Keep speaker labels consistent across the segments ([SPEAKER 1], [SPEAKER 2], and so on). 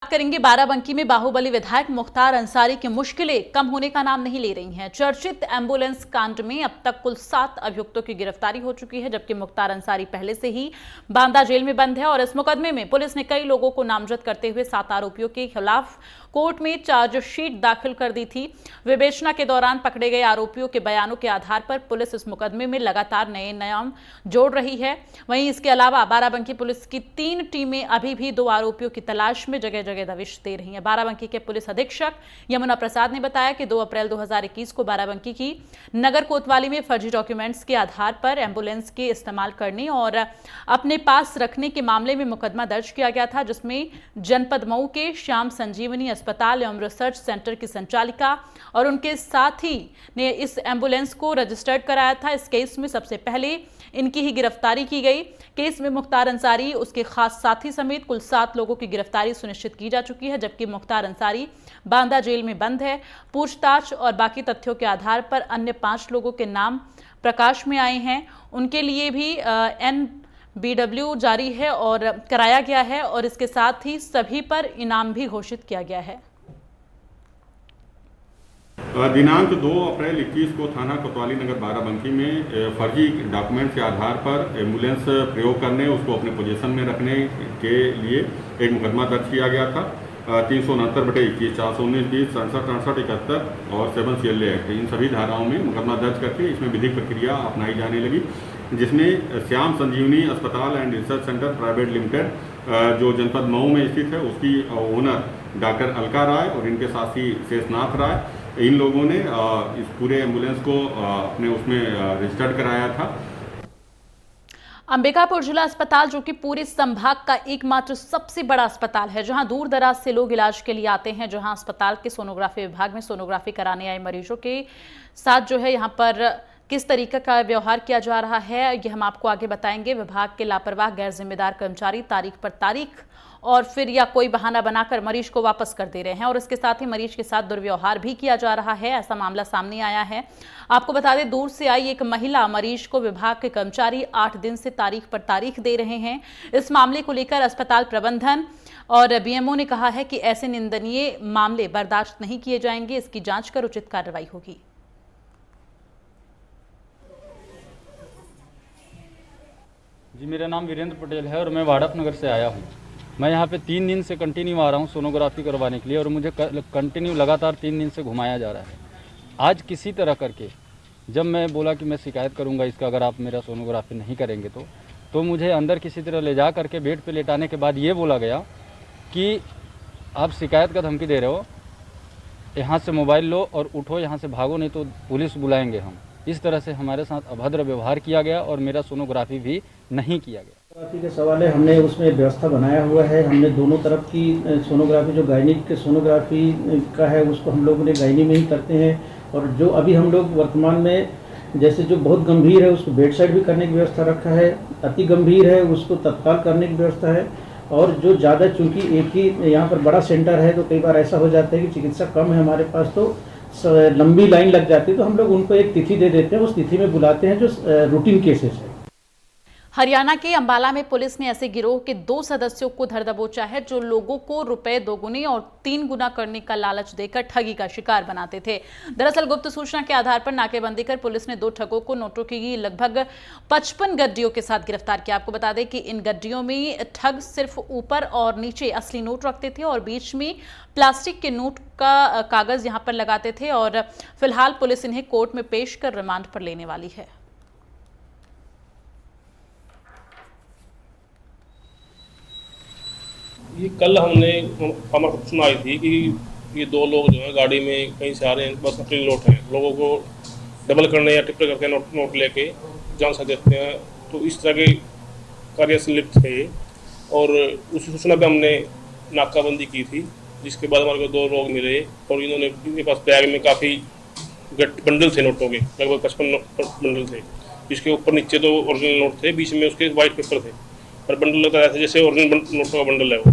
[SPEAKER 1] करेंगे। बाराबंकी में बाहुबली विधायक मुख्तार अंसारी की मुश्किलें कम होने का नाम नहीं ले रही हैं। चर्चित एम्बुलेंस कांड में अब तक कुल 7 अभियुक्तों की गिरफ्तारी हो चुकी है, जबकि मुख्तार अंसारी पहले से ही बांदा जेल में बंद है। और इस मुकदमे में पुलिस ने कई लोगों को नामजद करते हुए 7 आरोपियों के खिलाफ कोर्ट में चार्जशीट दाखिल कर दी थी। विवेचना के दौरान पकड़े गए आरोपियों के बयानों के आधार पर पुलिस इस मुकदमे में लगातार नए नाम जोड़ रही है। वहीं इसके अलावा बाराबंकी पुलिस की 3 टीमें अभी भी 2 आरोपियों की तलाश में जगह जगह दबिश दे रही हैं। बाराबंकी के पुलिस अधीक्षक यमुना प्रसाद ने बताया कि 2 अप्रैल 2021 को बाराबंकी की नगर कोतवाली में फर्जी डॉक्यूमेंट्स के आधार पर एम्बुलेंस के इस्तेमाल करने और अपने पास रखने के मामले में मुकदमा दर्ज किया गया था, जिसमें जनपद मऊ के श्याम संजीवनी अस्पताल एवं रिसर्च सेंटर की संचालिका और उनके साथी ने इस एम्बुलेंस को रजिस्टर्ड कराया था। इस केस में सबसे पहले इनकी ही गिरफ्तारी की गई। केस में मुख्तार अंसारी, उसके खास साथी समेत कुल 7 लोगों की गिरफ्तारी सुनिश्चित की जा चुकी है, जबकि मुख्तार अंसारी बांदा जेल में बंद है। पूछताछ और बाकी तथ्यों के आधार पर अन्य 5 लोगों के नाम प्रकाश में आए हैं। उनके लिए भी NBW जारी है और कराया गया है और इसके साथ ही सभी पर इनाम भी घोषित किया गया है।
[SPEAKER 2] दिनांक 2 अप्रैल 21 को थाना कोतवाली नगर बाराबंकी में फर्जी डॉक्यूमेंट के आधार पर एम्बुलेंस प्रयोग करने, उसको अपने पोजीशन में रखने के लिए एक मुकदमा दर्ज किया गया था। 369/21, 419, 20, 67, 68, 71 और 7 CLA एक्ट, इन सभी धाराओं में मुकदमा दर्ज करके इसमें विधिक प्रक्रिया अपनाई जाने लगी, जिसमें श्याम संजीवनी अस्पताल and research centre private limited जो जनपद मऊ में स्थित है, उसकी ओनर डॉक्टर अलका राय और इनके साथी शेषनाथ राय, इन लोगों ने इस पूरे एम्बुलेंस को अपने उसमें रजिस्टर्ड कराया था।
[SPEAKER 1] अंबिकापुर जिला अस्पताल, जो कि पूरे संभाग का एकमात्र सबसे बड़ा अस्पताल है, जहां दूर दराज से लोग इलाज के लिए आते हैं, जहां अस्पताल के सोनोग्राफी विभाग में सोनोग्राफी कराने आए मरीजों के साथ जो है यहां पर किस तरीके का व्यवहार किया जा रहा है, ये हम आपको आगे बताएंगे। विभाग के लापरवाह गैर जिम्मेदार कर्मचारी तारीख पर तारीख और फिर या कोई बहाना बनाकर मरीज को वापस कर दे रहे हैं और इसके साथ ही मरीज के साथ दुर्व्यवहार भी किया जा रहा है, ऐसा मामला सामने आया है। आपको बता दें, दूर से आई एक महिला मरीज को विभाग के कर्मचारी 8 दिन से तारीख पर तारीख दे रहे हैं। इस मामले को लेकर अस्पताल प्रबंधन और BMO ने कहा है कि ऐसे निंदनीय मामले बर्दाश्त नहीं किए जाएंगे, इसकी जांच कर उचित कार्रवाई होगी।
[SPEAKER 3] जी, मेरा नाम वीरेंद्र पटेल है और मैं वाड़फ नगर से आया हूँ। मैं यहाँ पे 3 दिन से कंटिन्यू आ रहा हूँ सोनोग्राफी करवाने के लिए और मुझे कंटिन्यू लगातार 3 दिन से घुमाया जा रहा है। आज किसी तरह करके जब मैं बोला कि मैं शिकायत करूँगा इसका, अगर आप मेरा सोनोग्राफी नहीं करेंगे तो मुझे अंदर किसी तरह ले जा करके बेड पे लेटाने के बाद ये बोला गया कि आप शिकायत का धमकी दे रहे हो, यहाँ से मोबाइल लो और उठो, यहाँ से भागो नहीं तो पुलिस बुलाएंगे हम। इस तरह से हमारे साथ अभद्र व्यवहार किया गया और मेरा सोनोग्राफी भी नहीं किया गया।
[SPEAKER 4] सोनोग्राफी के सवाल है, हमने उसमें व्यवस्था बनाया हुआ है। हमने दोनों तरफ की सोनोग्राफी, जो गायनिक के सोनोग्राफी का है उसको हम लोग गायनी में ही करते हैं, और जो अभी हम लोग वर्तमान में जैसे जो बहुत गंभीर है उसको बेड साइड भी करने की व्यवस्था रखा है, अति गंभीर है उसको तत्काल करने की व्यवस्था है, और जो ज़्यादा चूँकि एक ही यहाँ पर बड़ा सेंटर है तो कई बार ऐसा हो जाता है कि चिकित्सक कम है हमारे पास, तो लंबी लाइन लग जाती है, तो हम लोग उनको एक तिथि दे देते हैं, उस तिथि में बुलाते हैं जो रूटीन केसेस है।
[SPEAKER 1] हरियाणा के अंबाला में पुलिस ने ऐसे गिरोह के 2 सदस्यों को धर दबोचा है जो लोगों को रुपए 2 गुने और 3 गुना करने का लालच देकर ठगी का शिकार बनाते थे। दरअसल गुप्त सूचना के आधार पर नाकेबंदी कर पुलिस ने 2 ठगों को नोटों की लगभग 55 गड्डियों के साथ गिरफ्तार किया। आपको बता दें कि इन गड्डियों में ठग सिर्फ ऊपर और नीचे असली नोट रखते थे और बीच में प्लास्टिक के नोट का कागज यहां पर लगाते थे और फिलहाल पुलिस इन्हें कोर्ट में पेश कर रिमांड पर लेने वाली है।
[SPEAKER 5] ये कल हमने हमारे सुनाई थी कि ये 2 लोग जो हैं गाड़ी में कहीं से आ रहे हैं, बस नकली नोट हैं, लोगों को डबल करने या ट्रिपल करके नोट लेके जान से देते हैं, तो इस तरह के कार्य से लिप्त थे और उसी सूचना पे हमने नाकाबंदी की थी, जिसके बाद हमारे को 2 लोग मिले और इन्होंने, इनके पास बैग में काफ़ी बंडल थे नोटों के, लगभग 55 बंडल थे, जिसके ऊपर नीचे तो ओरिजिनल नोट थे, बीच में उसके वाइट पेपर थे और बंडल लगता है जैसे ओरिजिनल नोटों का बंडल है वो।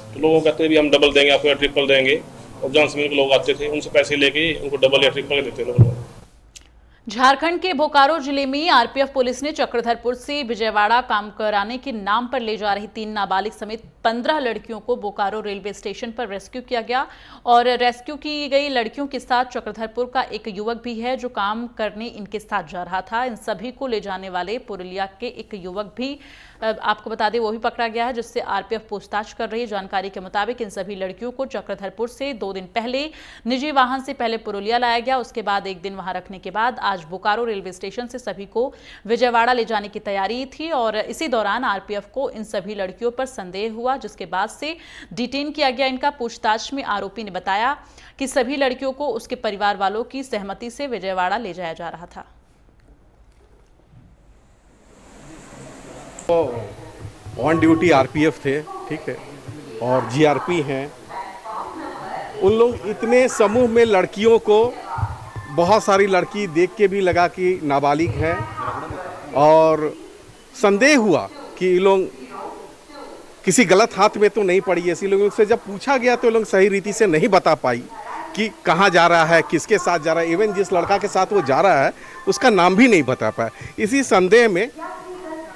[SPEAKER 5] तो लोगों कहते हैं भी हम डबल देंगे आपको या ट्रिपल देंगे, और जहाँ से लोग आते थे उनसे पैसे लेके उनको डबल या ट्रिपल देते थे लोग।
[SPEAKER 1] झारखंड के बोकारो जिले में आरपीएफ पुलिस ने चक्रधरपुर से विजयवाड़ा काम कराने के नाम पर ले जा रही 3 नाबालिग समेत 15 लड़कियों को बोकारो रेलवे स्टेशन पर रेस्क्यू किया गया और रेस्क्यू की गई लड़कियों के साथ चक्रधरपुर का एक युवक भी है जो काम करने इनके साथ जा रहा था। इन सभी को ले जाने वाले पुरुलिया के एक युवक भी आपको बता दें वो भी पकड़ा गया है, जिससे आरपीएफ पूछताछ कर रही है। जानकारी के मुताबिक इन सभी लड़कियों को चक्रधरपुर से 2 दिन पहले निजी वाहन से पहले पुरुलिया लाया गया, उसके बाद 1 दिन वहां रखने के बाद आज बोकारो रेलवे स्टेशन से सभी को विजयवाड़ा ले जाने की तैयारी थी और इसी दौरान आरपीएफ को इन सभी लड़कियों पर संदेह हुआ, जिसके बाद से डिटेन किया गया। इनका पूछताछ में आरोपी ने बताया कि सभी लड़कियों को उसके परिवार वालों की सहमति से विजयवाड़ा ले जाया जा रहा था।
[SPEAKER 6] ऑन ड्यूटी आरपीएफ थे, ठीक है, और जीआरपी हैं। उन लोग इतने समूह में लड़कियों को, बहुत सारी लड़की देख के भी लगा कि नाबालिग हैं और संदेह हुआ कि ये लोग किसी गलत हाथ में तो नहीं पड़ी। ऐसी लोगों से जब पूछा गया तो लोग सही रीति से नहीं बता पाई कि कहाँ जा रहा है, किसके साथ जा रहा है। इवन जिस लड़का के साथ वो जा रहा है उसका नाम भी नहीं बता पाया। इसी संदेह में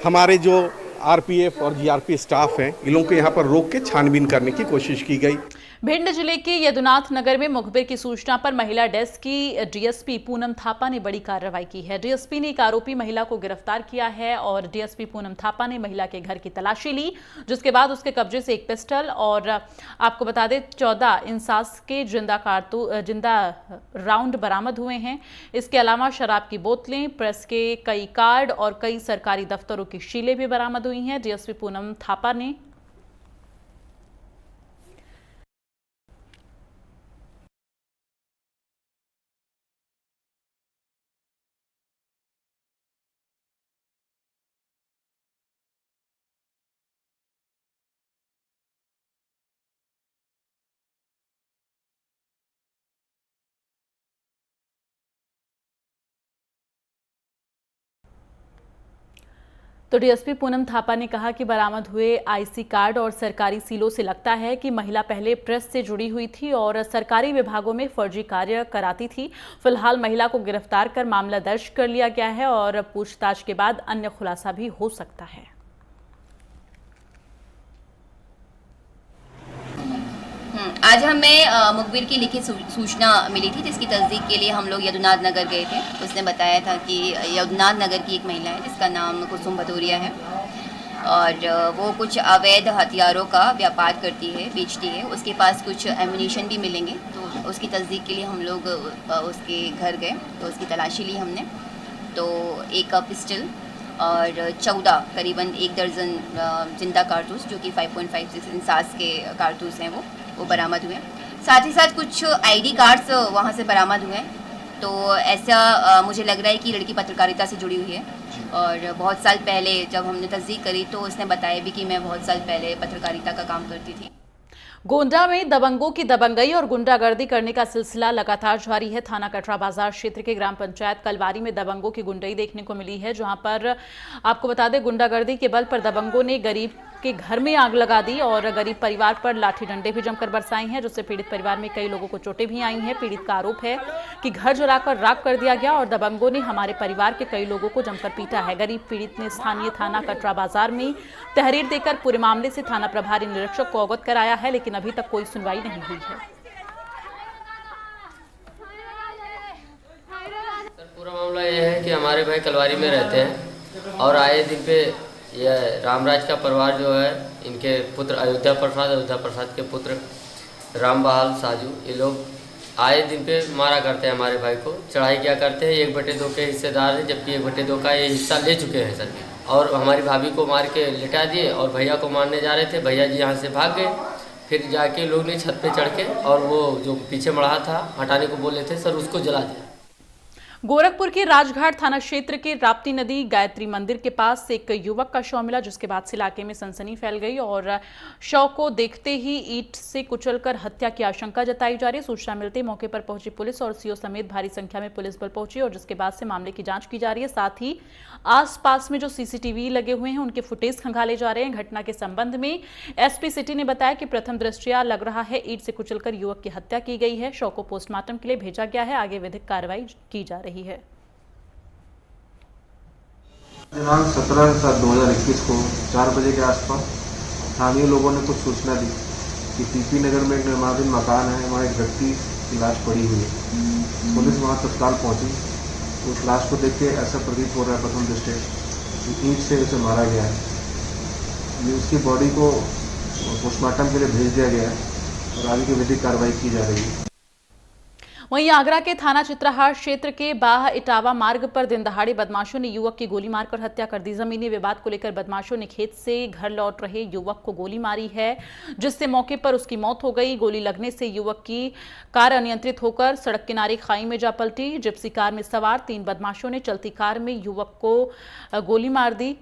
[SPEAKER 6] हमारे जो आरपीएफ और जीआरपी स्टाफ हैं, इन लोगों को यहाँ पर रोक के छानबीन करने की कोशिश की गई।
[SPEAKER 1] भिंड जिले के यदुनाथ नगर में मुखबिर की सूचना पर महिला डेस्क की डीएसपी पूनम थापा ने बड़ी कार्रवाई की है। डीएसपी ने एक आरोपी महिला को गिरफ्तार किया है और डीएसपी पूनम थापा ने महिला के घर की तलाशी ली, जिसके बाद उसके कब्जे से एक पिस्टल और आपको बता दें 14 इंसास के जिंदा राउंड बरामद हुए हैं। इसके अलावा शराब की बोतलें, प्रेस के कई कार्ड और कई सरकारी दफ्तरों की शीलें भी बरामद हुई हैं। डीएसपी पूनम थापा ने तो डीएसपी पूनम थापा ने कहा कि बरामद हुए आईसी कार्ड और सरकारी सीलों से लगता है कि महिला पहले प्रेस से जुड़ी हुई थी और सरकारी विभागों में फर्जी कार्य कराती थी। फिलहाल महिला को गिरफ्तार कर मामला दर्ज कर लिया गया है और पूछताछ के बाद अन्य खुलासा भी हो सकता है।
[SPEAKER 7] आज हमें मुखबिर की लिखित सूचना मिली थी, जिसकी तस्दीक के लिए हम लोग यदुनाथ नगर गए थे। उसने बताया था कि यदुनाथ नगर की एक महिला है जिसका नाम कुसुम भदौरिया है और वो कुछ अवैध हथियारों का व्यापार करती है, बेचती है। उसके पास कुछ एम्युनिशन भी मिलेंगे, तो उसकी तस्दीक के लिए हम लोग उसके घर गए, तो उसकी तलाशी ली हमने। तो एक पिस्टल और 14 करीबन 1 दर्जन जिंदा कारतूस जो कि 5.56 इंसास के कारतूस हैं वो बरामद हुए। साथ ही साथ कुछ आईडी कार्ड्स वहाँ से बरामद हुए। तो ऐसा मुझे लग रहा है कि लड़की पत्रकारिता से जुड़ी हुई है और बहुत साल पहले जब हमने तस्दीक करी तो उसने बताया भी कि मैं बहुत साल पहले पत्रकारिता का काम करती थी।
[SPEAKER 1] गोंडा में दबंगों की दबंगई और गुंडागर्दी करने का सिलसिला लगातार जारी है। थाना कटरा बाजार क्षेत्र के ग्राम पंचायत कलवारी में दबंगों की गुंडई देखने को मिली है, जहां पर आपको बता दें गुंडागर्दी के बल पर दबंगों ने गरीब के घर में आग लगा दी और गरीब परिवार पर लाठी डंडे भी जमकर बरसाए हैं, जिससे पीड़ित परिवार में कई लोगों को चोटें भी आई हैं। पीड़ित का आरोप है कि घर जलाकर राख कर दिया गया और दबंगों ने हमारे परिवार के कई लोगों को जमकर पीटा है। गरीब पीड़ित ने स्थानीय थाना कटरा बाजार में तहरीर देकर पूरे मामले से थाना प्रभारी निरीक्षक को अवगत कराया है, लेकिन अभी तक कोई सुनवाई नहीं हुई है।
[SPEAKER 8] पूरा मामला यह है कि हमारे भाई कलवारी में रहते हैं और आए दिन पे यह रामराज का परिवार जो है, इनके पुत्र अयोध्या प्रसाद के पुत्र राम बहाल साजू, ये लोग आए दिन पे मारा करते हैं हमारे भाई को, चढ़ाई किया करते हैं। 1/2 के हिस्सेदार हैं, जबकि 1/2 का ये हिस्सा ले चुके हैं सर। और हमारी भाभी को मार के लिटा दिए और भैया को मारने जा रहे थे। भैया जी यहाँ से भाग गए, फिर जाके लोग ने छत पे चढ़ के और वो जो पीछे मढ़ा था हटाने को बोले थे सर, उसको जला दिया।
[SPEAKER 1] गोरखपुर के राजघाट थाना क्षेत्र के राप्ती नदी गायत्री मंदिर के पास एक युवक का शव मिला, जिसके बाद से इलाके में सनसनी फैल गई और शव को देखते ही ईंट से कुचलकर हत्या की आशंका जताई जा रही है। सूचना मिलते ही मौके पर पहुंची पुलिस और सीओ समेत भारी संख्या में पुलिस बल पहुंची और जिसके बाद से मामले की जांच की जा रही है। साथ ही आसपास में जो सीसीटीवी लगे हुए हैं उनके फुटेज खंगाले जा रहे हैं। घटना के संबंध में एसपी सिटी ने बताया कि प्रथम दृष्टया लग रहा है ईंट से कुचलकर युवक की हत्या की गई है। शव को पोस्टमार्टम के लिए भेजा गया है, आगे विधिक कार्रवाई की जा रही है।
[SPEAKER 9] दिनांक 17/7/2021 को 4 बजे के आसपास स्थानीय लोगों ने कुछ सूचना दी कि टीपी नगर में एक निर्माणाधीन मकान है, वहाँ एक व्यक्ति की लाश पड़ी हुई है। पुलिस वहाँ तत्काल पहुँची। उस लाश को देख के ऐसा प्रतीत हो रहा है प्रथम दृष्टि कि ईंट से उसे मारा गया है। उसकी बॉडी को पोस्टमार्टम के लिए भेज दिया गया है और आगे की विधिक कार्रवाई की जा रही है।
[SPEAKER 1] वहीं आगरा के थाना चित्रहार क्षेत्र के बाह इटावा मार्ग पर दिन दहाड़े बदमाशों ने युवक की गोली मारकर हत्या कर दी। जमीनी विवाद को लेकर बदमाशों ने खेत से घर लौट रहे युवक को गोली मारी है, जिससे मौके पर उसकी मौत हो गई। गोली लगने से युवक की कार अनियंत्रित होकर सड़क किनारे खाई में जा पलटी। जिप्सी कार में सवार 3 बदमाशों ने चलती कार में युवक को गोली मार दी।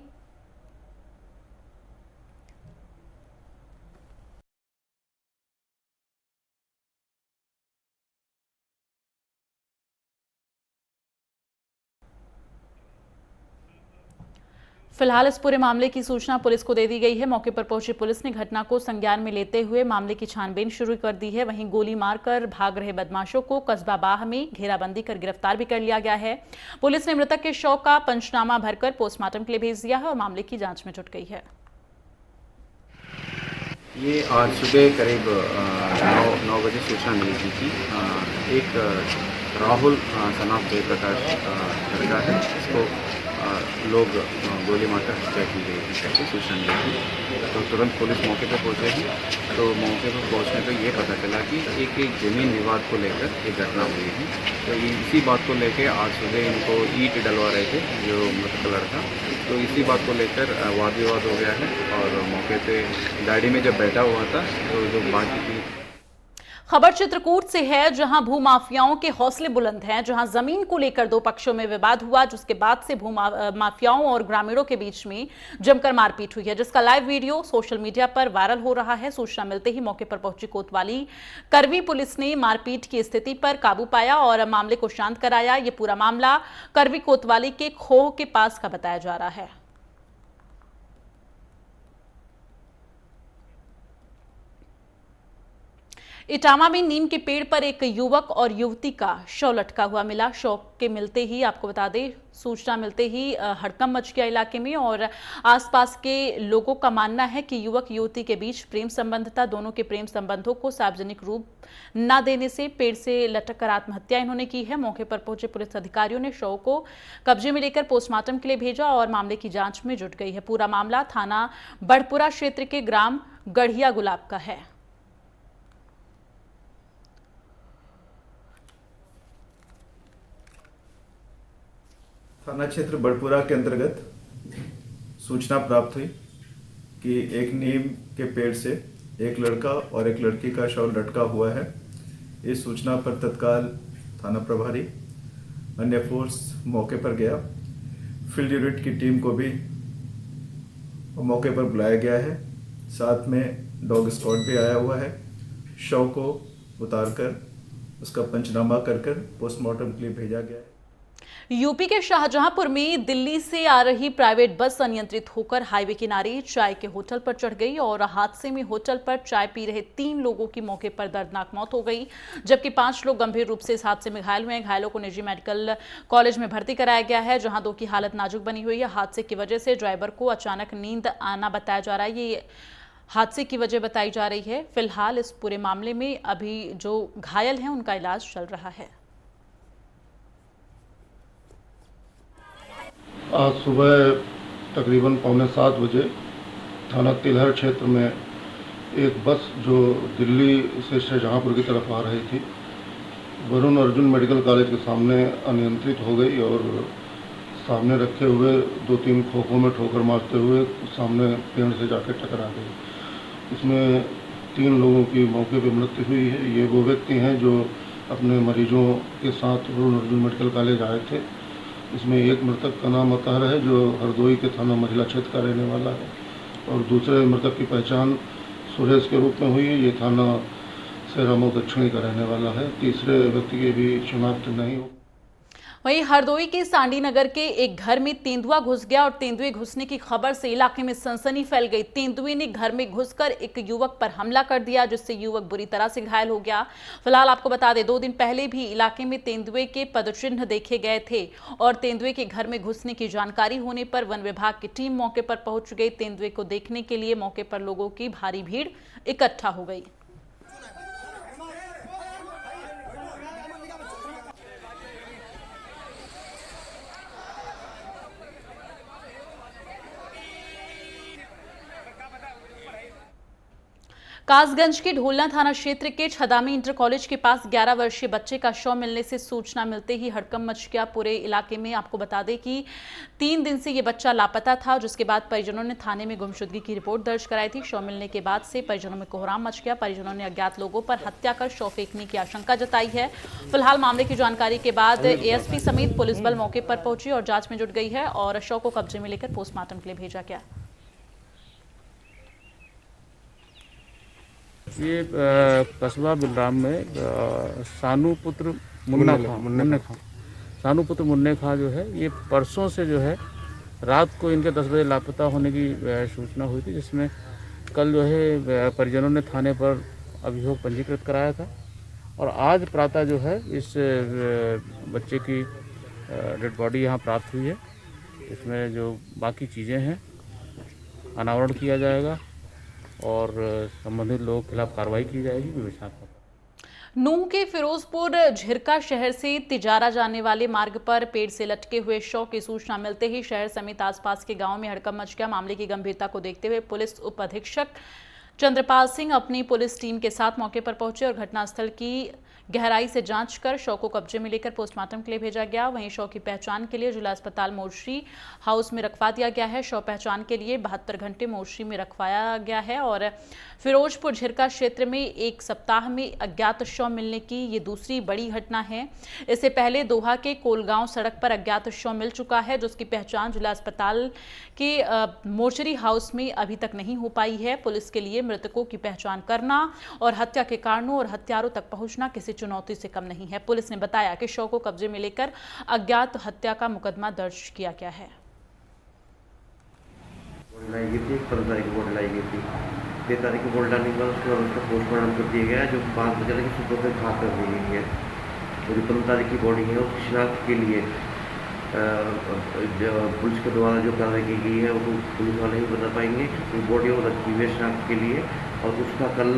[SPEAKER 1] फिलहाल इस पूरे मामले की सूचना पुलिस को दे दी गई है। मौके पर पहुंची पुलिस ने घटना को संज्ञान में लेते हुए मामले की छानबीन शुरू कर दी है। वहीं गोली मारकर भाग रहे बदमाशों को कस्बा बाह में घेराबंदी कर गिरफ्तार भी कर लिया गया है। पुलिस ने मृतक के शव का पंचनामा भरकर पोस्टमार्टम के लिए भेज दिया है और मामले की जांच में जुट गई है।
[SPEAKER 10] ये आज सुबह करीब 9 बजे सूचना मिली थी। एक राहुल सनाफ जयप्रकाश लड़का है, इसको लोग गोली मारकर हत्या की गई थी करके सूचना मिली थी। तो तुरंत पुलिस मौके पर पहुंचे थी। तो मौके पर पहुंचने पर ये पता चला कि एक ज़मीन विवाद को लेकर एक घटना हुई थी। तो इसी बात को लेकर आज सुबह इनको ईंट डलवा रहे थे जो मृतक लड़का। तो इसी बात को लेकर वाद विवाद हो गया है और मौके पे गाड़ी में जब बैठा हुआ था तो जो बाकी की
[SPEAKER 1] खबर चित्रकूट से है, जहां भूमाफियाओं के हौसले बुलंद हैं। जहां जमीन को लेकर 2 पक्षों में विवाद हुआ, जिसके बाद से भूमाफियाओं और ग्रामीणों के बीच में जमकर मारपीट हुई है, जिसका लाइव वीडियो सोशल मीडिया पर वायरल हो रहा है। सूचना मिलते ही मौके पर पहुंची कोतवाली करवी पुलिस ने मारपीट की स्थिति पर काबू पाया और मामले को शांत कराया। ये पूरा मामला करवी कोतवाली के खोह के पास का बताया जा रहा है। इटावा में नीम के पेड़ पर एक युवक और युवती का शव लटका हुआ मिला। शव के मिलते ही आपको बता दें, सूचना मिलते ही हड़कंप मच गया इलाके में और आसपास के लोगों का मानना है कि युवक युवती के बीच प्रेम संबंध था। दोनों के प्रेम संबंधों को सार्वजनिक रूप न देने से पेड़ से लटक कर आत्महत्या इन्होंने की है। मौके पर पहुंचे पुलिस अधिकारियों ने शव को कब्जे में लेकर पोस्टमार्टम के लिए भेजा और मामले की जांच में जुट गई है। पूरा मामला थाना बड़पुरा क्षेत्र के ग्राम गढ़िया गुलाब का है।
[SPEAKER 11] थाना क्षेत्र बड़पुरा के अंतर्गत सूचना प्राप्त हुई कि एक नीम के पेड़ से एक लड़का और एक लड़की का शव लटका हुआ है। इस सूचना पर तत्काल थाना प्रभारी अन्य फोर्स मौके पर गया। फील्ड यूनिट की टीम को भी मौके पर बुलाया गया है। साथ में डॉग स्क्वाड भी आया हुआ है। शव को उतारकर उसका पंचनामा कर पोस्टमार्टम के लिए भेजा गया है।
[SPEAKER 1] यूपी के शाहजहांपुर में दिल्ली से आ रही प्राइवेट बस अनियंत्रित होकर हाईवे किनारे चाय के होटल पर चढ़ गई और हादसे में होटल पर चाय पी रहे 3 लोगों की मौके पर दर्दनाक मौत हो गई, जबकि 5 लोग गंभीर रूप से इस हादसे में घायल हुए हैं। घायलों को निजी मेडिकल कॉलेज में भर्ती कराया गया है, जहां 2 की हालत नाजुक बनी हुई है। हादसे की वजह से ड्राइवर को अचानक नींद आना बताया जा रहा है। ये हादसे की वजह बताई जा रही है। फिलहाल इस पूरे मामले में अभी जो घायल हैं उनका इलाज चल रहा है।
[SPEAKER 12] आज सुबह तकरीबन 6:45 बजे थाना तिलहर क्षेत्र में एक बस जो दिल्ली से शाहजहांपुर की तरफ आ रही थी, वरुण अर्जुन मेडिकल कॉलेज के सामने अनियंत्रित हो गई और सामने रखे हुए 2-3 खोखों में ठोकर मारते हुए सामने पेड़ से जाकर टकरा गई। इसमें 3 लोगों की मौके पर मृत्यु हुई है। ये वो व्यक्ति हैं जो अपने मरीजों के साथ वरुण अर्जुन मेडिकल कॉलेज आए थे। इसमें एक मृतक का नाम अतहर है जो हरदोई के थाना महिला क्षेत्र का रहने वाला है और दूसरे मृतक की पहचान सुरेश के रूप में हुई है। ये थाना सेरामऊ दक्षिणी का रहने वाला है। तीसरे व्यक्ति की भी शिनाख्त नहीं हो।
[SPEAKER 1] वहीं हरदोई के सांडी नगर के एक घर में तेंदुआ घुस गया और तेंदुए घुसने की खबर से इलाके में सनसनी फैल गई। तेंदुए ने घर में घुसकर एक युवक पर हमला कर दिया, जिससे युवक बुरी तरह से घायल हो गया। फिलहाल आपको बता दें, 2 दिन पहले भी इलाके में तेंदुए के पदचिन्ह देखे गए थे और तेंदुए के घर में घुसने की जानकारी होने पर वन विभाग की टीम मौके पर पहुंच गई। तेंदुए को देखने के लिए मौके पर लोगों की भारी भीड़ इकट्ठा हो गई। कासगंज के ढोलना थाना क्षेत्र के छदामी इंटर कॉलेज के पास 11 वर्षीय बच्चे का शव मिलने से सूचना मिलते ही हड़कंप मच गया पूरे इलाके में। आपको बता दें कि 3 दिन से ये बच्चा लापता था, जिसके बाद परिजनों ने थाने में गुमशुदगी की रिपोर्ट दर्ज कराई थी। शव मिलने के बाद से परिजनों में कोहराम मच गया। परिजनों ने अज्ञात लोगों पर हत्या कर शव फेंकने की आशंका जताई है। फिलहाल मामले की जानकारी के बाद एएसपी समेत पुलिस बल मौके पर पहुंची और जांच में जुट गई है और शव को कब्जे में लेकर पोस्टमार्टम के लिए भेजा गया।
[SPEAKER 13] ये कस्बा बिलराम में सानू पुत्र मुन्ने खां सानू पुत्र मुन्ने खां जो है, ये परसों से जो है रात को इनके 10 बजे लापता होने की सूचना हुई थी, जिसमें कल जो है परिजनों ने थाने पर अभियोग पंजीकृत कराया था और आज प्रातः जो है इस बच्चे की डेड बॉडी यहाँ प्राप्त हुई है। इसमें जो बाकी चीज़ें हैं अनावरण किया जाएगा और संबंधित लोगों के खिलाफ कार्रवाई की जाएगी।
[SPEAKER 1] नूंह के फिरोजपुर झिरका शहर से तिजारा जाने वाले मार्ग पर पेड़ से लटके हुए शव की सूचना मिलते ही शहर समेत आसपास के गांव में हड़कंप मच गया। मामले की गंभीरता को देखते हुए पुलिस उप अधीक्षक चंद्रपाल सिंह अपनी पुलिस टीम के साथ मौके पर पहुंचे और घटनास्थल की गहराई से जांच कर शव को कब्जे में लेकर पोस्टमार्टम के लिए भेजा गया। वहीं शव की पहचान के लिए जिला अस्पताल मोर्शी हाउस में रखवा दिया गया है। शव पहचान के लिए 72 घंटे मोर्शी में रखवाया गया है और फिरोजपुर झिरका क्षेत्र में एक सप्ताह में अज्ञात शव मिलने की ये दूसरी बड़ी घटना है। इससे पहले दोहा के कोलगांव सड़क पर अज्ञात शव मिल चुका है, जिसकी पहचान जिला अस्पताल के मोर्चरी हाउस में अभी तक नहीं हो पाई है। पुलिस के लिए मृतकों की पहचान करना और हत्या के कारणों और हत्यारों तक पहुंचना किसी चुनौती से कम नहीं है। पुलिस ने बताया कि शव को कब्जे में लेकर अज्ञात हत्या का मुकदमा दर्ज किया गया है।
[SPEAKER 14] 3 तारीख को बोल डालने के बाद उसके बाद उसका पोस्टमार्टम कर दिया गया, जो 5 बजे तक सुबह तक घात कर दी गई है। पूरी 15 तारीख की बॉडी है, उसकी शिनाख्त के लिए पुलिस के द्वारा जो कार्रवाई की गई है वो पुलिस वाले ही बता पाएंगे। बॉडी वो रखी हुई है शिनाख्त के लिए और उसका कल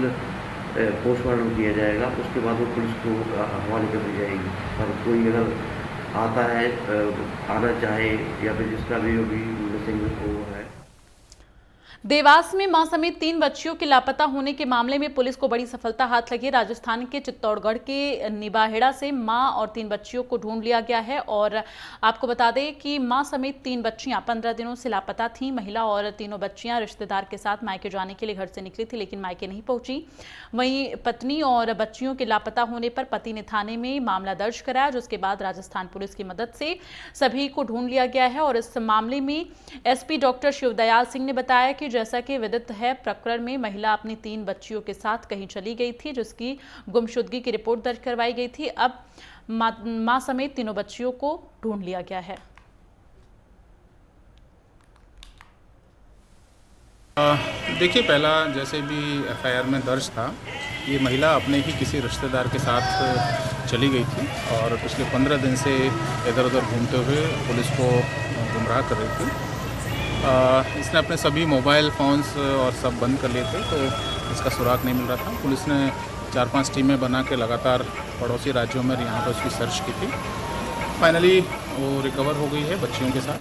[SPEAKER 14] पोस्टमार्टम किया जाएगा। उसके बाद वो पुलिस को हवाले कर दी जाएगी। और कोई अगर आता है, आना चाहे या फिर जिसका भी मिसिंग वो है।
[SPEAKER 1] देवास में मां समेत 3 बच्चियों के लापता होने के मामले में पुलिस को बड़ी सफलता हाथ लगी। राजस्थान के चित्तौड़गढ़ के निबाहेड़ा से मां और 3 बच्चियों को ढूंढ लिया गया है और आपको बता दें कि मां समेत 3 बच्चियां 15 दिनों से लापता थीं। महिला और तीनों बच्चियां रिश्तेदार के साथ मायके जाने के लिए घर से निकली थी, लेकिन मायके नहीं पहुंची। वहीं पत्नी और बच्चियों के लापता होने पर पति ने थाने में मामला दर्ज कराया, जिसके बाद राजस्थान पुलिस की मदद से सभी को ढूंढ लिया गया है। और इस मामले में एसपी डॉक्टर शिवदयाल सिंह ने बताया कि जैसा कि विदित है, प्रकरण में महिला अपनी 3 बच्चियों के साथ कहीं चली गई थी, जिसकी गुमशुदगी की रिपोर्ट दर्ज करवाई गई थी। अब मां समेत तीनों बच्चियों को ढूंढ लिया गया है।
[SPEAKER 15] देखिए, पहला जैसे भी एफआईआर में दर्ज था, ये महिला अपने ही किसी रिश्तेदार के साथ चली गई थी और पिछले 15 दिन से इधर उधर घूमते हुए पुलिस को गुमराह कर रही थी। इसने अपने सभी मोबाइल फ़ोन्स और सब बंद कर लिए थे, तो इसका सुराग नहीं मिल रहा था। पुलिस ने 4-5 टीमें बना के लगातार पड़ोसी राज्यों में यहाँ पर उसकी सर्च की थी। फाइनली वो रिकवर हो गई है बच्चियों के साथ।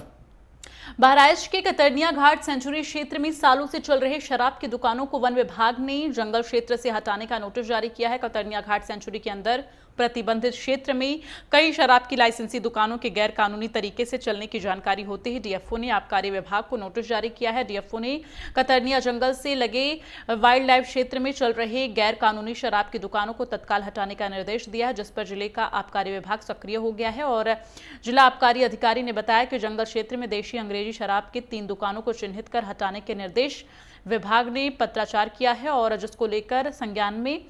[SPEAKER 1] बहराइच के कतरनिया घाट सेंचुरी क्षेत्र में सालों से चल रहे शराब की दुकानों को वन विभाग ने जंगल क्षेत्र से हटाने का नोटिस जारी किया है। कतरनिया घाट सेंचुरी के अंदर प्रतिबंधित क्षेत्र में कई शराब की लाइसेंसी दुकानों के गैर कानूनी तरीके से चलने की जानकारी होते ही डीएफओ ने आबकारी विभाग को नोटिस जारी किया है। डीएफओ ने कतरनिया जंगल से लगे वाइल्ड लाइफ क्षेत्र में चल रहे गैर कानूनी शराब की दुकानों को तत्काल हटाने का निर्देश दिया है, जिस पर जिले का आबकारी विभाग सक्रिय हो गया है। और जिला आबकारी अधिकारी ने बताया कि जंगल क्षेत्र में देशी अंग्रेजी शराब की 3 दुकानों को चिन्हित कर हटाने के निर्देश विभाग ने पत्राचार किया है और जिसको लेकर संज्ञान में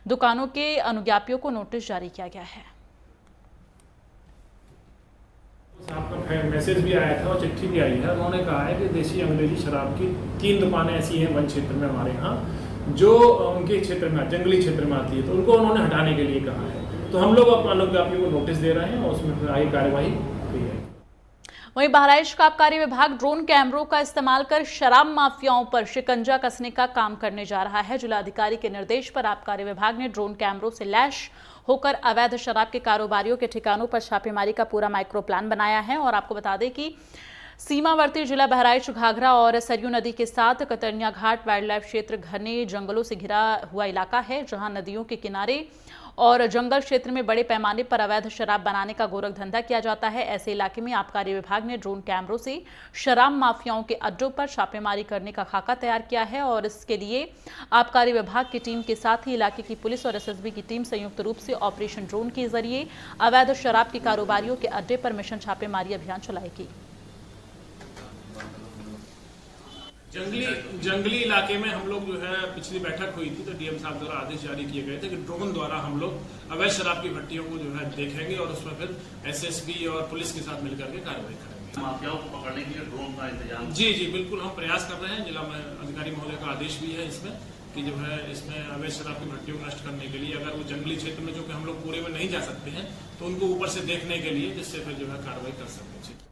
[SPEAKER 1] दुकानों के अनुज्ञापियों को नोटिस जारी किया गया है।
[SPEAKER 16] आपका मैसेज भी आया था और चिट्ठी भी आई है। उन्होंने कहा है कि देसी अंग्रेजी शराब की 3 दुकानें ऐसी हैं वन क्षेत्र में हमारे यहाँ जो उनके क्षेत्र में जंगली क्षेत्र में आती है, तो उनको उन्होंने हटाने के लिए कहा है। तो हम लोग अनुज्ञापी को नोटिस दे रहे हैं और उसमें फिर आगे कार्यवाही की है।
[SPEAKER 1] वहीं बहराइच का आबकारी विभाग ड्रोन कैमरों का इस्तेमाल कर शराब माफियाओं पर शिकंजा कसने का काम करने जा रहा है। जिलाधिकारी के निर्देश पर आबकारी विभाग ने ड्रोन कैमरों से लैस होकर अवैध शराब के कारोबारियों के ठिकानों पर छापेमारी का पूरा माइक्रो प्लान बनाया है। और आपको बता दें कि सीमावर्ती जिला बहराइच घाघरा और सरयू नदी के साथ कतरनिया घाट वाइल्ड लाइफ क्षेत्र घने जंगलों से घिरा हुआ इलाका है, जहां नदियों के किनारे और जंगल क्षेत्र में बड़े पैमाने पर अवैध शराब बनाने का गोरख धंधा किया जाता है। ऐसे इलाके में आबकारी विभाग ने ड्रोन कैमरों से शराब माफियाओं के अड्डों पर छापेमारी करने का खाका तैयार किया है और इसके लिए आबकारी विभाग की टीम के साथ ही इलाके की पुलिस और एसएसबी की टीम संयुक्त रूप से ऑपरेशन ड्रोन के जरिए अवैध शराब के कारोबारियों के अड्डे पर मिशन छापेमारी अभियान चलाएगी।
[SPEAKER 16] जंगली इलाके में हम लोग जो है पिछली बैठक हुई थी तो डीएम साहब द्वारा आदेश जारी किए गए थे कि ड्रोन द्वारा हम लोग अवैध शराब की भट्टियों को जो है देखेंगे और उसमें फिर एसएसबी और पुलिस के साथ मिलकर के कार्रवाई करेंगे।
[SPEAKER 17] माफियाओं को पकड़ने के लिए ड्रोन का इंतजाम
[SPEAKER 16] जी बिल्कुल हम प्रयास कर रहे हैं। जिला में अधिकारी महोदय का आदेश भी है इसमें कि जो है इसमें अवैध शराब की भट्टियों को नष्ट करने के लिए अगर वो जंगली क्षेत्र में जो कि हम लोग पूरे में नहीं जा सकते हैं तो उनको ऊपर से देखने के लिए जिससे फिर जो है कार्रवाई कर सकते हैं।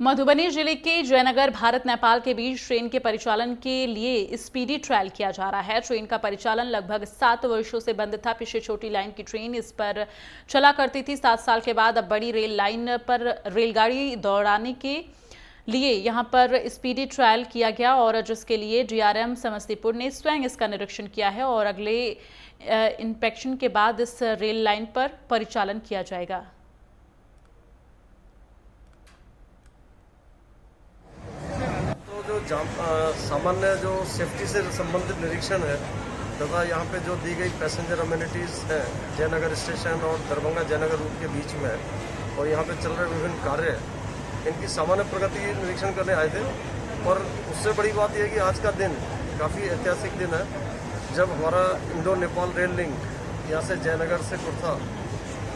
[SPEAKER 1] मधुबनी जिले के जयनगर भारत नेपाल के बीच ट्रेन के परिचालन के लिए स्पीडी ट्रायल किया जा रहा है। ट्रेन का परिचालन लगभग 7 वर्षों से बंद था। पीछे छोटी लाइन की ट्रेन इस पर चला करती थी। 7 साल के बाद अब बड़ी रेल लाइन पर रेलगाड़ी दौड़ाने के लिए यहां पर स्पीडी ट्रायल किया गया और जिसके लिए डीआरएम समस्तीपुर ने स्वयं इसका निरीक्षण किया है और अगले इंस्पेक्शन के बाद इस रेल लाइन पर परिचालन किया जाएगा।
[SPEAKER 18] सामान्य जो सेफ्टी से संबंधित निरीक्षण है तथा यहाँ पे जो दी गई पैसेंजर अम्यूनिटीज़ है जयनगर स्टेशन और दरभंगा जयनगर रूट के बीच में और यहाँ पे चल रहे विभिन्न कार्य इनकी सामान्य प्रगति निरीक्षण करने आए थे। और उससे बड़ी बात यह है कि आज का दिन काफ़ी ऐतिहासिक दिन है जब हमारा इंडो नेपाल रेल लिंक यहाँ से जयनगर से कुर्था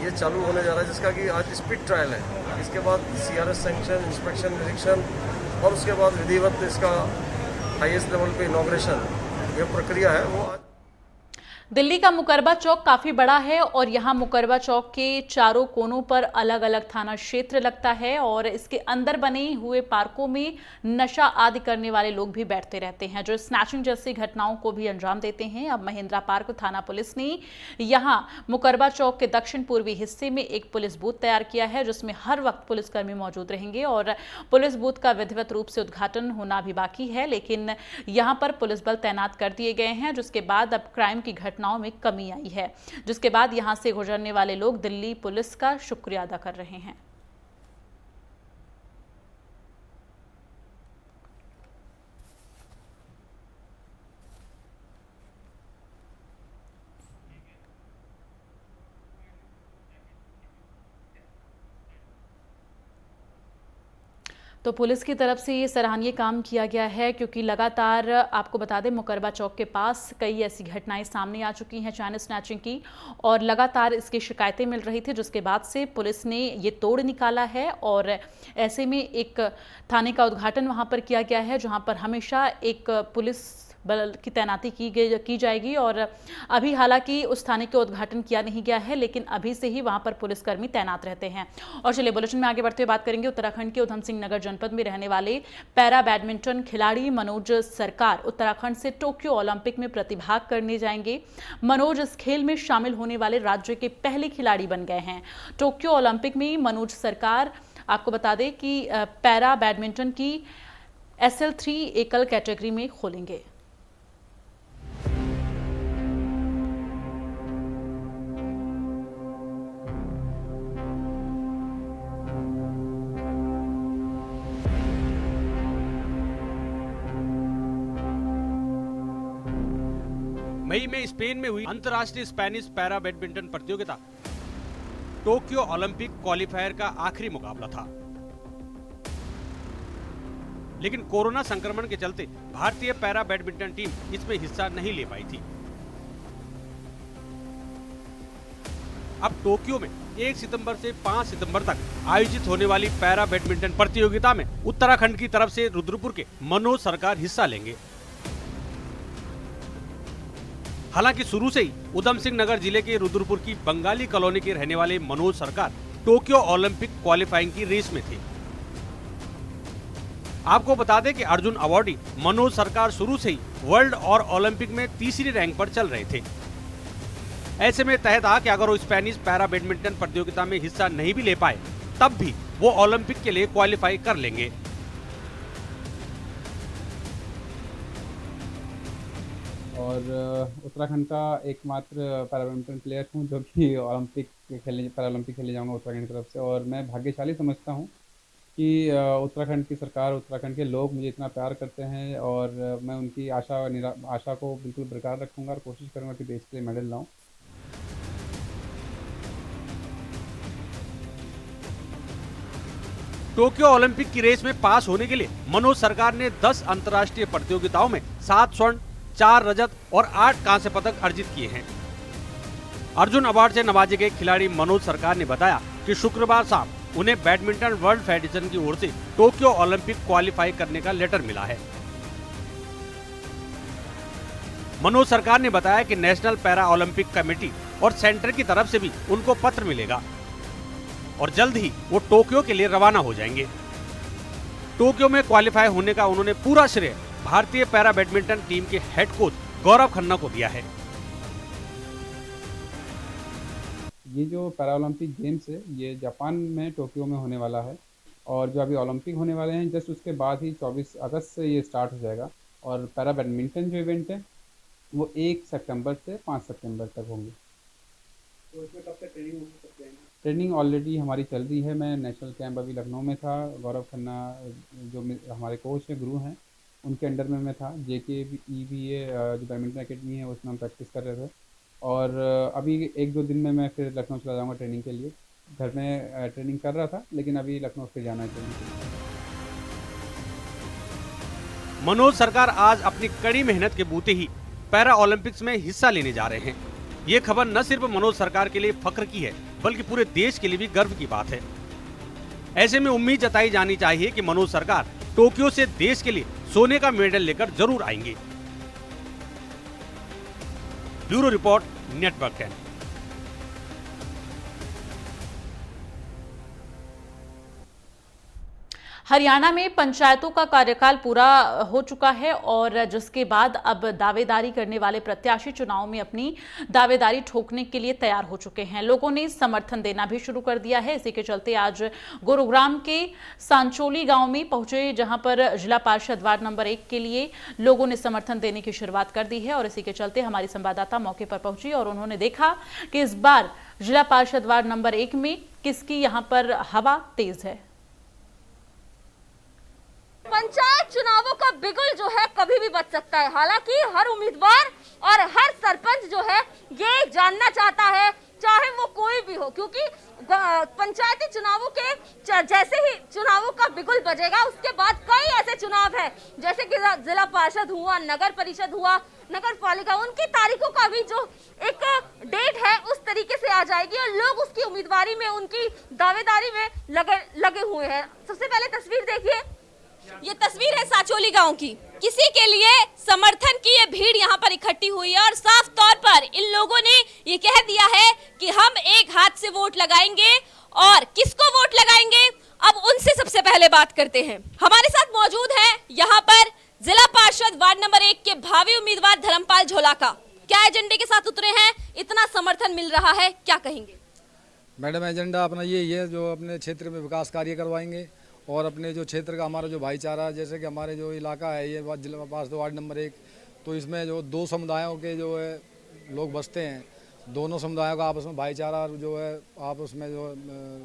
[SPEAKER 18] ये चालू होने जा रहा है, जिसका कि आज स्पीड ट्रायल है। इसके बाद सीआरएस सैंक्शन, इंस्पेक्शन, निरीक्षण और उसके बाद विधिवत इसका हाईएस्ट लेवल पे इनॉग्रेशन ये प्रक्रिया है वो आज।
[SPEAKER 1] दिल्ली का मुकरबा चौक काफी बड़ा है और यहाँ मुकरबा चौक के चारों कोनों पर अलग अलग थाना क्षेत्र लगता है और इसके अंदर बने हुए पार्कों में नशा आदि करने वाले लोग भी बैठते रहते हैं जो स्नैचिंग जैसी घटनाओं को भी अंजाम देते हैं। अब महिंद्रा पार्क थाना पुलिस ने यहाँ मुकरबा चौक के दक्षिण पूर्वी हिस्से में एक पुलिस बूथ तैयार किया है जिसमें हर वक्त पुलिसकर्मी मौजूद रहेंगे और पुलिस बूथ का विधिवत रूप से उद्घाटन होना भी बाकी है, लेकिन यहाँ पर पुलिस बल तैनात कर दिए गए हैं जिसके बाद अब क्राइम की घटनाओं में कमी आई है, जिसके बाद यहां से गुजरने वाले लोग दिल्ली पुलिस का शुक्रिया अदा कर रहे हैं। तो पुलिस की तरफ से ये सराहनीय काम किया गया है क्योंकि लगातार आपको बता दें मुकरबा चौक के पास कई ऐसी घटनाएं सामने आ चुकी हैं चैन स्नैचिंग की और लगातार इसकी शिकायतें मिल रही थी, जिसके बाद से पुलिस ने ये तोड़ निकाला है और ऐसे में एक थाने का उद्घाटन वहां पर किया गया है जहां पर हमेशा एक पुलिस बल की तैनाती की जाएगी और अभी हालांकि उस थाने का उद्घाटन किया नहीं गया है लेकिन अभी से ही वहां पर पुलिसकर्मी तैनात रहते हैं। और चलिए बुलेटिन में आगे बढ़ते हुए बात करेंगे उत्तराखंड के उधम सिंह नगर जनपद में रहने वाले पैरा बैडमिंटन खिलाड़ी मनोज सरकार उत्तराखंड से टोक्यो ओलंपिक में प्रतिभाग करने जाएंगे। मनोज इस खेल में शामिल होने वाले राज्य के पहले खिलाड़ी बन गए हैं। टोक्यो ओलंपिक में मनोज सरकार आपको बता दें कि पैरा बैडमिंटन की SL3 एकल कैटेगरी में खोलेंगे।
[SPEAKER 19] मई में स्पेन में हुई अंतर्राष्ट्रीय स्पेनिश पैरा बैडमिंटन प्रतियोगिता टोक्यो ओलंपिक क्वालिफायर का आखिरी मुकाबला था, लेकिन कोरोना संक्रमण के चलते भारतीय पैरा बैडमिंटन टीम इसमें हिस्सा नहीं ले पाई थी। अब टोक्यो में 1 सितंबर से 5 सितंबर तक आयोजित होने वाली पैरा बैडमिंटन प्रतियोगिता में उत्तराखंड की तरफ से रुद्रपुर के मनोज सरकार हिस्सा लेंगे। हालांकि शुरू से ही उधम सिंह नगर जिले के रुद्रपुर की बंगाली कॉलोनी के रहने वाले मनोज सरकार टोक्यो ओलंपिक क्वालिफाइंग की रेस में थे। आपको बता दें कि अर्जुन अवार्डी मनोज सरकार शुरू से ही वर्ल्ड और ओलंपिक में तीसरी रैंक पर चल रहे थे। ऐसे में तय था कि अगर वो स्पेनिश पैरा बैडमिंटन प्रतियोगिता में हिस्सा नहीं भी ले पाए तब भी वो ओलंपिक के लिए क्वालिफाई कर लेंगे।
[SPEAKER 20] और उत्तराखंड का एकमात्र पैरा बैडमिंटन प्लेयर हूँ जो कि पैरालंपिक खेले जाऊँगा उत्तराखंड की तरफ से। और मैं भाग्यशाली समझता हूँ कि उत्तराखंड की सरकार, उत्तराखंड के लोग मुझे इतना प्यार करते हैं और मैं उनकी आशा को बिल्कुल बरकरार रखूँगा और कोशिश करूँगा कि देश के लिए मेडल लाऊँ।
[SPEAKER 19] टोक्यो ओलंपिक की रेस में पास होने के लिए मनोज सरकार ने 10 अंतर्राष्ट्रीय प्रतियोगिताओं में 7 स्वर्ण, 4 रजत और 8 कांस्य पदक अर्जित किए हैं। अर्जुन अवार्ड से नवाजे गए खिलाड़ी मनोज सरकार ने बताया कि शुक्रवार शाम उन्हें बैडमिंटन वर्ल्ड फेडरेशन की ओर से टोक्यो ओलंपिक क्वालिफाई करने का लेटर मिला है। मनोज सरकार ने बताया कि नेशनल पैरा ओलंपिक कमेटी और सेंटर की तरफ से भी उनको पत्र मिलेगा और जल्द ही वो टोक्यो के लिए रवाना हो जाएंगे। टोक्यो में क्वालिफाई होने का उन्होंने पूरा श्रेय भारतीय पैरा बैडमिंटन टीम के हेड कोच गौरव खन्ना को दिया है।
[SPEAKER 20] ये जो पैरा ओलंपिक गेम्स है ये जापान में टोक्यो में होने वाला है और जो अभी ओलंपिक होने वाले हैं जस्ट उसके बाद ही 24 अगस्त से ये स्टार्ट हो जाएगा। और पैरा बैडमिंटन जो इवेंट है वो 1 सितंबर से 5 सितंबर तक होंगे।
[SPEAKER 4] तो इसमें कब तक ट्रेनिंग हो सकती है?
[SPEAKER 20] ट्रेनिंग ऑलरेडी हमारी चल रही है। मैं नेशनल कैंप अभी लखनऊ में था। गौरव खन्ना जो हमारे कोच हैं, गुरु हैं, उनके अंडर में मैं था। JKEVA जो बैडमिंटन एकेडमी है उसमें हम प्रैक्टिस कर रहे थे और अभी 1-2 दिन में मैं फिर लखनऊ चला जाऊंगा ट्रेनिंग के लिए। घर में ट्रेनिंग कर रहा था लेकिन अभी लखनऊ फिर जाना है ट्रेनिंग के लिए।
[SPEAKER 19] मनोज सरकार आज अपनी कड़ी मेहनत के बूते ही पैरा ओलंपिक्स में हिस्सा लेने जा रहे हैं। ये खबर न सिर्फ मनोज सरकार के लिए फख्र की है बल्कि पूरे देश के लिए भी गर्व की बात है। ऐसे में उम्मीद जताई जानी चाहिए कि मनोज सरकार टोक्यो से देश के लिए सोने का मेडल लेकर जरूर आएंगे। Bureau report, network 10।
[SPEAKER 1] हरियाणा में पंचायतों का कार्यकाल पूरा हो चुका है और जिसके बाद अब दावेदारी करने वाले प्रत्याशी चुनाव में अपनी दावेदारी ठोकने के लिए तैयार हो चुके हैं। लोगों ने समर्थन देना भी शुरू कर दिया है। इसी के चलते आज गुरुग्राम के सांचोली गांव में पहुंचे, जहां पर जिला पार्षद वार्ड नंबर 1 के लिए लोगों ने समर्थन देने की शुरुआत कर दी है। और इसी के चलते हमारी संवाददाता मौके पर पहुंची और उन्होंने देखा कि इस बार जिला पार्षद वार्ड नंबर 1 में किसकी यहां पर हवा तेज है।
[SPEAKER 21] पंचायत चुनावों का बिगुल जो है कभी भी बच सकता है। हालांकि हर उम्मीदवार और हर सरपंच जो है ये जानना चाहता है, चाहे वो कोई भी हो, क्योंकि पंचायती चुनावों के जैसे ही चुनावों का बिगुल बजेगा उसके बाद कई ऐसे चुनाव हैं जैसे कि जिला पार्षद हुआ, नगर परिषद हुआ, नगर पालिका, उनकी तारीखों का भी जो एक डेट है उस तरीके से आ जाएगी और लोग उसकी उम्मीदवारी में, उनकी दावेदारी में लगे हुए हैं। सबसे पहले तस्वीर देखिए, ये तस्वीर है सांचोली गांव की। किसी के लिए समर्थन की ये भीड़ यहाँ पर इकट्ठी हुई है और साफ तौर पर इन लोगों ने ये कह दिया है कि हम एक हाथ से वोट लगाएंगे। और किसको वोट लगाएंगे, अब उनसे सबसे पहले बात करते हैं। हमारे साथ मौजूद है यहाँ पर जिला पार्षद वार्ड नंबर 1 के भावी उम्मीदवार धर्मपाल झोलाका। क्या एजेंडे के साथ उतरे हैं, इतना समर्थन मिल रहा है, क्या कहेंगे?
[SPEAKER 22] मैडम, एजेंडा अपना यही है जो अपने क्षेत्र में विकास कार्य करवाएंगे और अपने जो क्षेत्र का हमारा जो भाईचारा, जैसे कि हमारे जो इलाका है ये जिला पार्षद वार्ड नंबर 1, तो इसमें जो 2 समुदायों के जो है लोग बसते हैं, दोनों समुदायों का आपस में भाईचारा जो है आपस में जो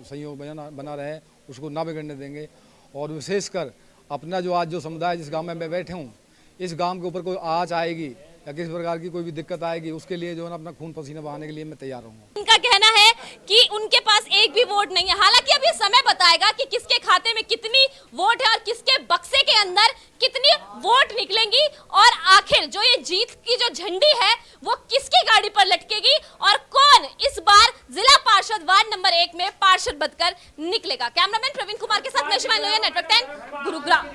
[SPEAKER 22] सहयोग बना रहे उसको ना बिगड़ने देंगे। और विशेषकर अपना जो आज जो समुदाय जिस गांव में मैं बैठे हूँ, इस गांव के ऊपर कोई आँच आएगी या किसी प्रकार की कोई भी दिक्कत आएगी उसके लिए जो है ना अपना खून पसीना बहाने के लिए मैं तैयार हूँ।
[SPEAKER 21] उनका कहना है कि उनके पास एक भी वोट नहीं है। हालांकि अब ये समय बताएगा कि किसके खाते में कितनी वोट है और किसके बक्से के अंदर कितनी वोट निकलेंगी और आखिर जो ये जीत की जो झंडी है वो किसकी गाड़ी पर लटकेगी और कौन इस बार जिला
[SPEAKER 2] पार्षद वार्ड नंबर 1 में पार्षद बनकर निकलेगा। कैमरामैन प्रवीण कुमार के साथ मैं शिवानी लोहिया, नेटवर्क 10 गुरुग्राम।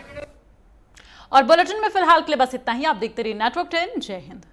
[SPEAKER 1] और बुलेटिन में फिलहाल के लिए बस इतना ही। आप देखते रहिए नेटवर्क 10। जय हिंद।